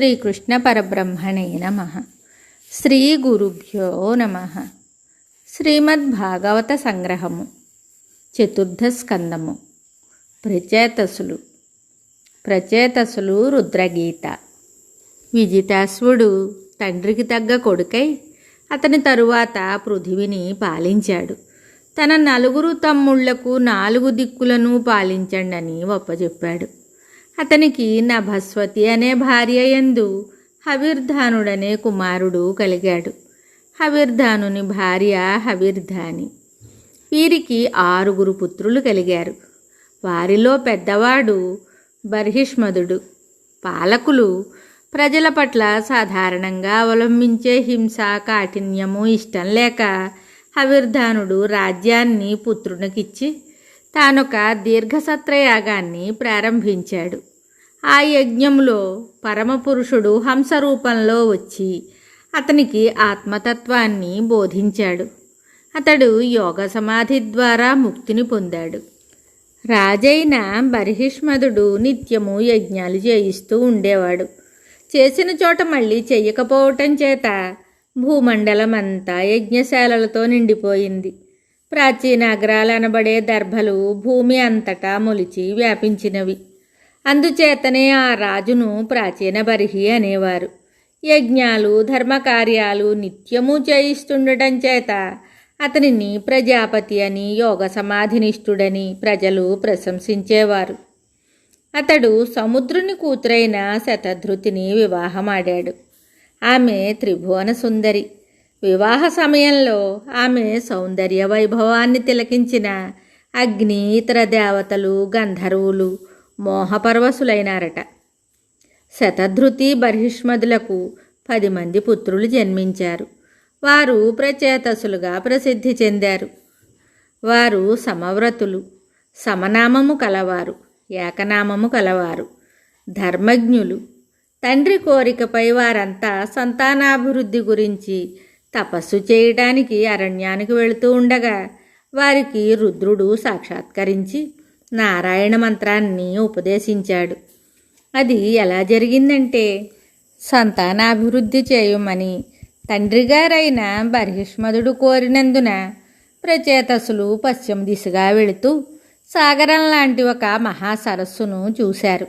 శ్రీకృష్ణ పరబ్రహ్మణే నమః. శ్రీ గురుభ్యో నమః. శ్రీమద్భాగవత సంగ్రహము, చతుర్థ స్కందము. ప్రచేతసులు రుద్రగీత. విజితాశ్వుడు తండ్రికి తగ్గ కొడుకై అతని తరువాత పృథివిని పాలించాడు. తన 4 తమ్ముళ్లకు 4 దిక్కులను పాలించండని ఒప్పజెప్పాడు. అతనికి నభస్వతి అనే భార్య యందు హవిర్ధానుడనే కుమారుడు కలిగాడు. హవిర్ధానుని భార్య హవిర్ధాని. వీరికి 6 పుత్రులు కలిగారు. వారిలో పెద్దవాడు బర్హిష్మదుడు. పాలకులు ప్రజల పట్ల సాధారణంగా అవలంబించే హింస, కాఠిన్యము ఇష్టం లేక హవిర్ధానుడు రాజ్యాన్ని పుత్రునికిచ్చి తానొక దీర్ఘసత్రయాగాన్ని ప్రారంభించాడు. ఆ యజ్ఞంలో పరమపురుషుడు హంస రూపంలో వచ్చి అతనికి ఆత్మతత్వాన్ని బోధించాడు. అతడు యోగ సమాధి ద్వారా ముక్తిని పొందాడు. రాజైన బర్హిష్మదుడు నిత్యము యజ్ఞాలు చేయిస్తూ ఉండేవాడు. చేసిన చోట మళ్ళీ చెయ్యకపోవటం చేత భూమండలమంతా యజ్ఞశాలలతో నిండిపోయింది. ప్రాచీన నగరాలు అనబడే దర్భలు భూమి అంతటా మొలిచి వ్యాపించినవి. అందుచేతనే ఆ రాజును ప్రాచీన బర్హి అనేవారు. యజ్ఞాలు, ధర్మకార్యాలు నిత్యము చేయిస్తుండటం చేత అతనిని ప్రజాపతి అని, యోగ సమాధినిష్ఠుడని ప్రజలు ప్రశంసించేవారు. అతడు సముద్రుని కూతురైన శతధృతిని వివాహమాడాడు. ఆమె త్రిభువన సుందరి. వివాహ సమయంలో ఆమె సౌందర్య వైభవాన్ని తిలకించిన అగ్ని, ఇతర దేవతలు, గంధర్వులు మోహపరవశులైనారట. శతధృతి బర్హిష్మదులకు 10 మంది పుత్రులు జన్మించారు. వారు ప్రచేతసులుగా ప్రసిద్ధి చెందారు. వారు సమవ్రతులు, సమనామము కలవారు, ఏకనామము కలవారు, ధర్మజ్ఞులు. తండ్రి కోరికపై వారంతా సంతానాభివృద్ధి గురించి తపస్సు చేయడానికి అరణ్యానికి వెళుతూ ఉండగా వారికి రుద్రుడు సాక్షాత్కరించి నారాయణ మంత్రాన్ని ఉపదేశించాడు. అది ఎలా జరిగిందంటే, సంతానాభివృద్ధి చేయమని తండ్రిగారైన బర్హిష్మదుడు కోరినందున ప్రచేతసులు పశ్చిమ దిశగా వెళుతూ సాగరం లాంటి ఒక మహాసరస్సును చూశారు.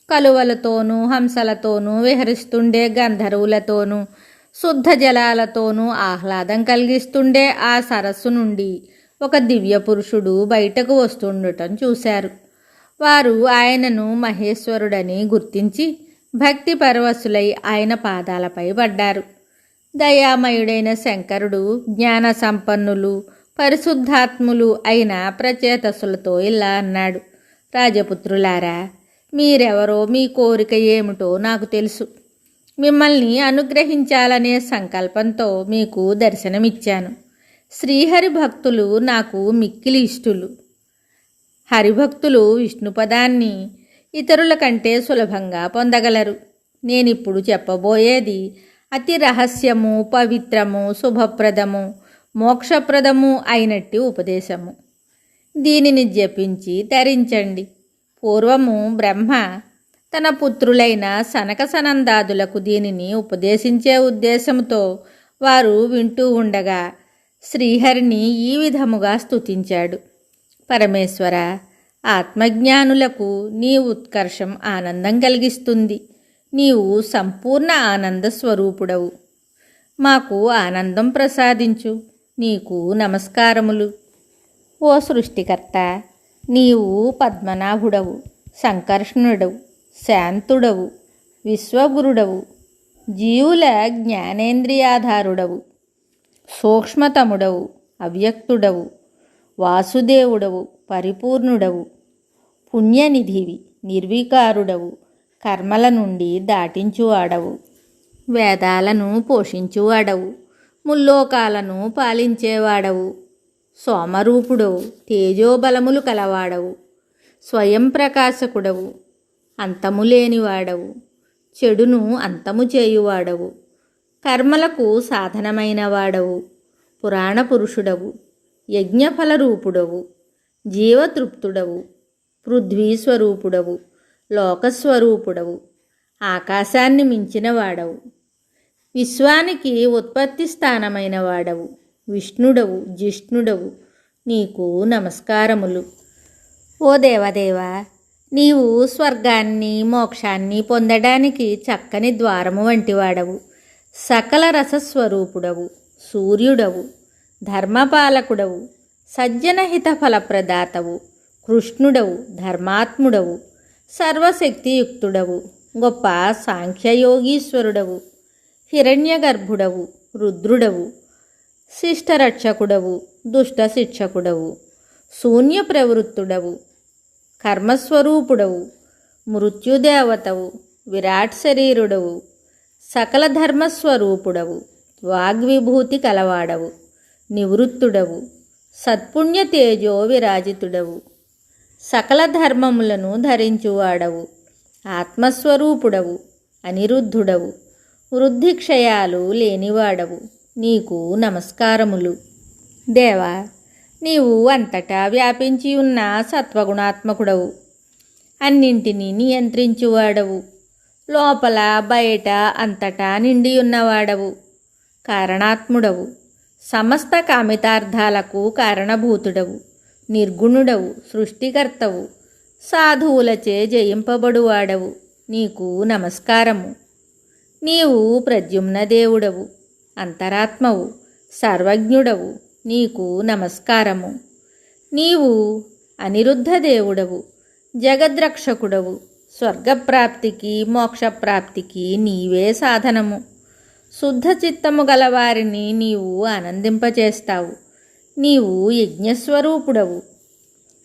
కలువలతోనూ హంసలతోనూ విహరిస్తుండే గంధర్వులతోనూ శుద్ధ జలాలతోనూ ఆహ్లాదం కలిగిస్తుండే ఆ సరస్సు నుండి ఒక దివ్య పురుషుడు బయటకు వస్తుండటం చూశారు. వారు ఆయనను మహేశ్వరుడని గుర్తించి భక్తి పరవశులై ఆయన పాదాలపై పడ్డారు. దయామయుడైన శంకరుడు జ్ఞాన సంపన్నులు, పరిశుద్ధాత్ములు అయిన ప్రచేతసులతో ఇలా అన్నాడు: రాజపుత్రులారా, మీరెవరో, మీ కోరిక ఏమిటో నాకు తెలుసు. మిమ్మల్ని అనుగ్రహించాలనే సంకల్పంతో మీకు దర్శనమిచ్చాను. శ్రీహరి భక్తులు నాకు మిక్కిలి ఇష్టులు. హరిభక్తులు విష్ణుపదాన్ని ఇతరుల కంటే సులభంగా పొందగలరు. నేనిప్పుడు చెప్పబోయేది అతి రహస్యము, పవిత్రము, శుభప్రదము, మోక్షప్రదము అయినట్టి ఉపదేశము. దీనిని జపించి ధరించండి. పూర్వము బ్రహ్మ తన పుత్రులైన సనక సనందాదులకు దీనిని ఉపదేశించే ఉద్దేశంతో వారు వింటూ ఉండగా శ్రీహరిని ఈ విధముగా స్తుతించాడు: పరమేశ్వర, ఆత్మజ్ఞానులకు నీ ఉత్కర్షం ఆనందం కలిగిస్తుంది. నీవు సంపూర్ణ ఆనంద స్వరూపుడవు. మాకు ఆనందం ప్రసాదించు. నీకు నమస్కారములు. ఓ సృష్టికర్త, నీవు పద్మనాభుడవు, సంకర్షణుడవు, శాంతుడవు, విశ్వగురుడవు, జీవుల జ్ఞానేంద్రియాధారుడవు, సూక్ష్మతముడవు, అవ్యక్తుడవు, వాసుదేవుడవు, పరిపూర్ణుడవు, పుణ్యనిధివి, నిర్వికారుడవు, కర్మల నుండి దాటించువాడవు, వేదాలను పోషించువాడవు, ముల్లోకాలను పాలించేవాడవు, సోమరూపుడవు, తేజోబలములు కలవాడవు, స్వయం ప్రకాశకుడవు, అంతము లేనివాడవు, చెడును అంతము చేయువాడవు, కర్మలకు సాధనమైన వాడవు, పురాణ పురుషుడవు, యజ్ఞఫల రూపుడవు, జీవతృప్తుడవు, పృథ్వీస్వరూపుడవు, లోకస్వరూపుడవు, ఆకాశాన్ని మించిన వాడవు. విశ్వానికి ఉత్పత్తి స్థానమైన వాడవు. విష్ణుడవు, జిష్ణుడవు, నీకు నమస్కారములు. ఓ దేవదేవా, నీవు స్వర్గాన్ని మోక్షాన్ని పొందడానికి చక్కని ద్వారము వంటివాడవు. సకల రసస్వరూపుడవు, సూర్యుడవు, ధర్మపాలకుడవు, సజ్జనహిత ఫలప్రదాతవు, కృష్ణుడవు, ధర్మాత్ముడవు, సర్వశక్తియుక్తుడవు, గొప్ప సాంఖ్యయోగీశ్వరుడవు, హిరణ్యగర్భుడవు, రుద్రుడవు, శిష్టరక్షకుడవు, దుష్ట శిక్షకుడవు, శూన్య ప్రవృత్తుడవు, కర్మస్వరూపుడవు, మృత్యుదేవతవు, విరాట్ శరీరుడవు, సకల ధర్మస్వరూపుడవు, వాగ్విభూతి కలవాడవు, నివృత్తుడవు, సత్పుణ్య తేజో విరాజితుడవు, సకల ధర్మములను ధరించువాడవు, ఆత్మస్వరూపుడవు, అనిరుద్ధుడవు, వృద్ధిక్షయాలు లేనివాడవు, నీకు నమస్కారములు. దేవా, నీవు అంతటా వ్యాపించి ఉన్న సత్వగుణాత్మకుడవు, అన్నింటినీ నియంత్రించువాడవు, లోపల బయట అంతటా నిండి ఉన్నవాడవు, కారణాత్ముడవు, సమస్త కామితార్థాలకు కారణభూతుడవు, నిర్గుణుడవు, సృష్టికర్తవు, సాధువులచే జయింపబడువాడవు, నీకు నమస్కారము. నీవు ప్రద్యుమ్న దేవుడవు, అంతరాత్మవు, సర్వజ్ఞుడవు, నీకు నమస్కారము. నీవు అనిరుద్ధ దేవుడవు, జగద్రక్షకుడవు, స్వర్గప్రాప్తికి మోక్షప్రాప్తికి నీవే సాధనము. శుద్ధ చిత్తము గలవారిని నీవు ఆనందింపచేస్తావు. నీవు యజ్ఞస్వరూపుడవు,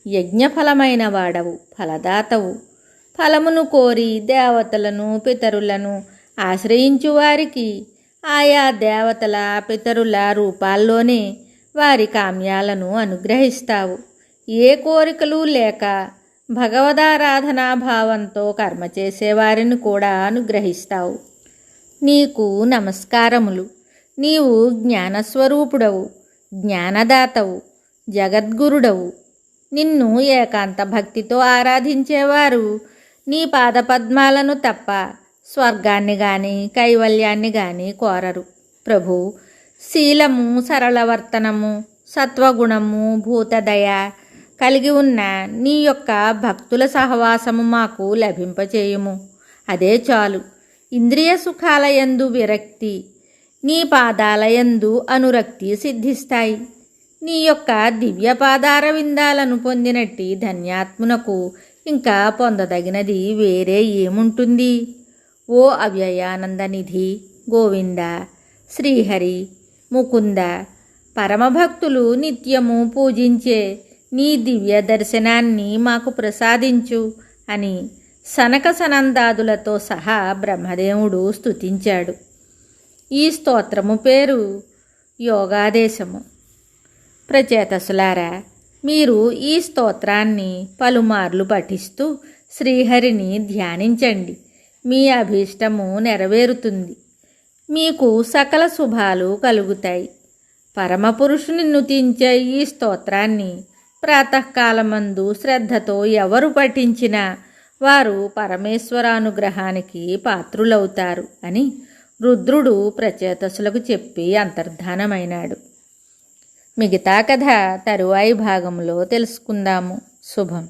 యజ్ఞఫలమైన వాడవు, ఫలదాతవు. ఫలమును కోరి దేవతలను పితరులను ఆశ్రయించువారికి ఆయా దేవతల పితరుల రూపాల్లోనే వారి కామ్యాలను అనుగ్రహిస్తావు. ఏ కోరికలు లేక భగవదారాధనాభావంతో కర్మ చేసేవారిని కూడా అనుగ్రహిస్తావు. నీకు నమస్కారములు. నీవు జ్ఞానస్వరూపుడవు, జ్ఞానదాతవు, జగద్గురుడవు. నిన్ను ఏకాంత భక్తితో ఆరాధించేవారు నీ పాదపద్మాలను తప్ప స్వర్గాన్ని గాని కైవల్యాన్ని గాని కోరరు. ప్రభు, శీలము, సరళవర్తనము, సత్వగుణము, భూతదయ కలిగి ఉన్న నీ యొక్క భక్తుల సహవాసము మాకు లభింపచేయుము. అదే చాలు. ఇంద్రియ సుఖాలయందు విరక్తి, నీ పాదాలయందు అనురక్తి సిద్ధిస్తాయి. నీ యొక్క దివ్య పాదార విందాలను పొందినట్టి ధన్యాత్మునకు ఇంకా పొందదగినది వేరే ఏముంటుంది? ఓ అవ్యయానందనిధి గోవింద, శ్రీహరి, ముకుంద, పరమభక్తులు నిత్యము పూజించే నీ దివ్య దర్శనాన్ని మాకు ప్రసాదించు అని సనక సనందాదులతో సహా బ్రహ్మదేవుడు స్తుతించాడు. ఈ స్తోత్రము పేరు యోగాదేశము. ప్రచేతసులారా, మీరు ఈ స్తోత్రాన్ని పలుమార్లు పఠిస్తూ శ్రీహరిని ధ్యానించండి. మీ అభీష్టము నెరవేరుతుంది. మీకు సకల శుభాలు కలుగుతాయి. పరమపురుషుని నుతించే ఈ స్తోత్రాన్ని ప్రాతకాలమందు శ్రద్ధతో ఎవరు పఠించినా వారు పరమేశ్వరానుగ్రహానికి పాత్రులవుతారు అని రుద్రుడు ప్రచేతసులకు చెప్పి అంతర్ధానమైనాడు. మిగతా కథ తరువాయి భాగంలో తెలుసుకుందాము. శుభం.